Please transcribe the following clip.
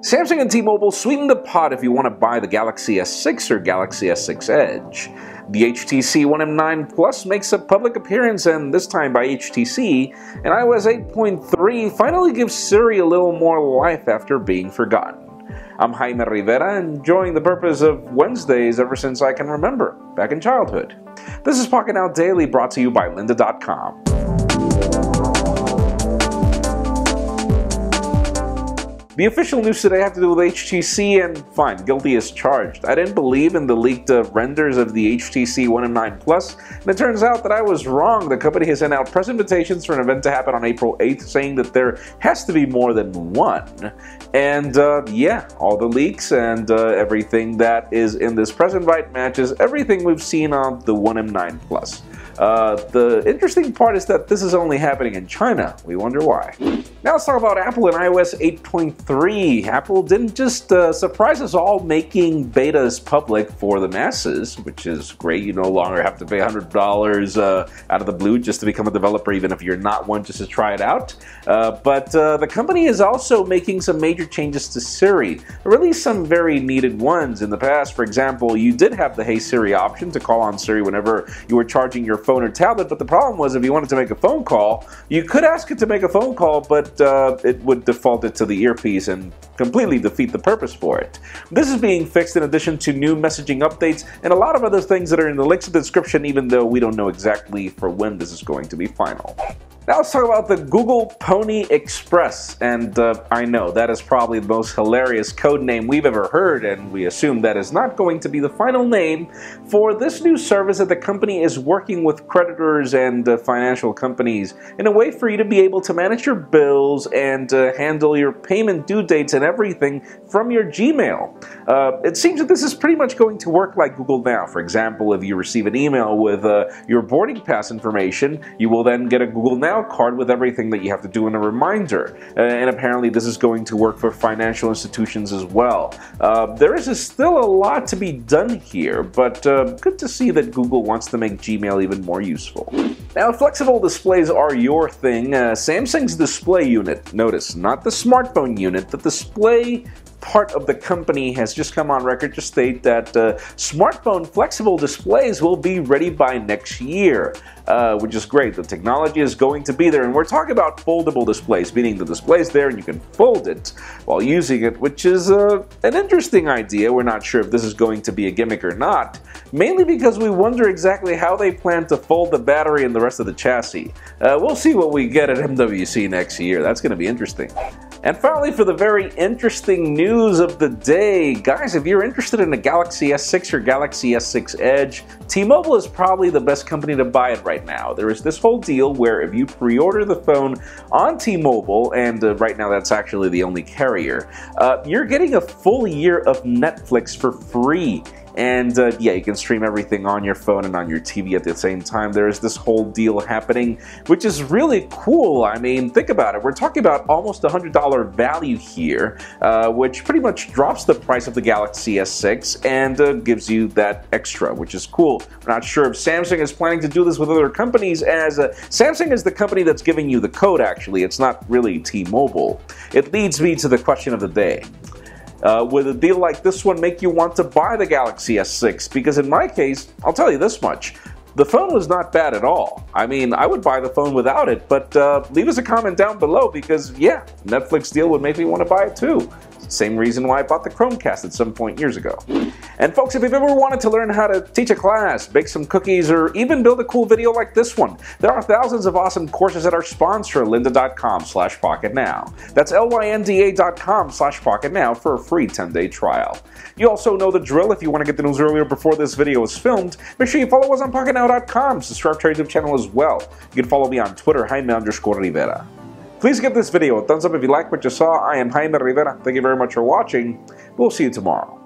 Samsung and T-Mobile sweeten the pot if you want to buy the Galaxy S6 or Galaxy S6 Edge. The HTC One M9 Plus makes a public appearance, and this time by HTC, and iOS 8.3 finally gives Siri a little more life after being forgotten. I'm Jaime Rivera, enjoying the purpose of Wednesdays ever since I can remember, back in childhood. This is Pocketnow Daily, brought to you by lynda.com. The official news today had to do with HTC, and fine, guilty as charged. I didn't believe in the leaked renders of the HTC One M9 Plus, and it turns out that I was wrong. The company has sent out press invitations for an event to happen on April 8th, saying that there has to be more than one. And yeah, all the leaks and everything that is in this press invite matches everything we've seen on the One M9 Plus. The interesting part is that this is only happening in China. We wonder why. Now let's talk about Apple and iOS 8.3. Apple didn't just surprise us all making betas public for the masses, which is great. You no longer have to pay $100 out of the blue just to become a developer, even if you're not one, just to try it out. But the company is also making some major changes to Siri, or at least some very needed ones. In the past, for example, you did have the Hey Siri option to call on Siri whenever you were charging your phone or tablet, but the problem was if you wanted to make a phone call, you could ask it to make a phone call, but it would default it to the earpiece and completely defeat the purpose for it. This is being fixed in addition to new messaging updates and a lot of other things that are in the links in the description, even though we don't know exactly for when this is going to be final. Now let's talk about the Google Pony Express, and I know that is probably the most hilarious code name we've ever heard, and we assume that is not going to be the final name for this new service that the company is working with creditors and financial companies in a way for you to be able to manage your bills and handle your payment due dates and everything from your Gmail. It seems that this is pretty much going to work like Google Now. For example, if you receive an email with your boarding pass information, you will then get a Google Now card with everything that you have to do in a reminder. And apparently this is going to work for financial institutions as well. There is still a lot to be done here, but good to see that Google wants to make Gmail even more useful. Now, flexible displays are your thing. Samsung's display unit, notice, not the smartphone unit, the display part of the company has just come on record to state that smartphone flexible displays will be ready by next year, which is great. The technology is going to be there, and we're talking about foldable displays, meaning the display's there and you can fold it while using it, which is an interesting idea. We're not sure if this is going to be a gimmick or not, mainly because we wonder exactly how they plan to fold the battery and the rest of the chassis. We'll see what we get at MWC next year. That's going to be interesting. And finally, for the very interesting news of the day, guys, if you're interested in a Galaxy S6 or Galaxy S6 Edge, T-Mobile is probably the best company to buy it right now. There is this whole deal where if you pre-order the phone on T-Mobile, and right now that's actually the only carrier, you're getting a full year of Netflix for free. And yeah, you can stream everything on your phone and on your TV at the same time. There is this whole deal happening, which is really cool. I mean, think about it. We're talking about almost $100 value here, which pretty much drops the price of the Galaxy S6 and gives you that extra, which is cool. We're not sure if Samsung is planning to do this with other companies, as Samsung is the company that's giving you the code, actually. It's not really T-Mobile. It leads me to the question of the day. Would a deal like this one make you want to buy the Galaxy S6? Because in my case, I'll tell you this much. The phone was not bad at all. I mean, I would buy the phone without it, but leave us a comment down below because, yeah, Netflix deal would make me want to buy it too. Same reason why I bought the Chromecast at some point years ago. And folks, if you've ever wanted to learn how to teach a class, bake some cookies, or even build a cool video like this one, there are thousands of awesome courses at our sponsor, lynda.com/pocketnow. That's lynda.com/pocketnow for a free 10-day trial. You also know the drill. If you want to get the news earlier before this video is filmed, make sure you follow us on Pocketnow.com. Subscribe to our YouTube channel as well. You can follow me on Twitter, Jaime_Rivera. Please give this video a thumbs up if you like what you saw. I am Jaime Rivera. Thank you very much for watching. We'll see you tomorrow.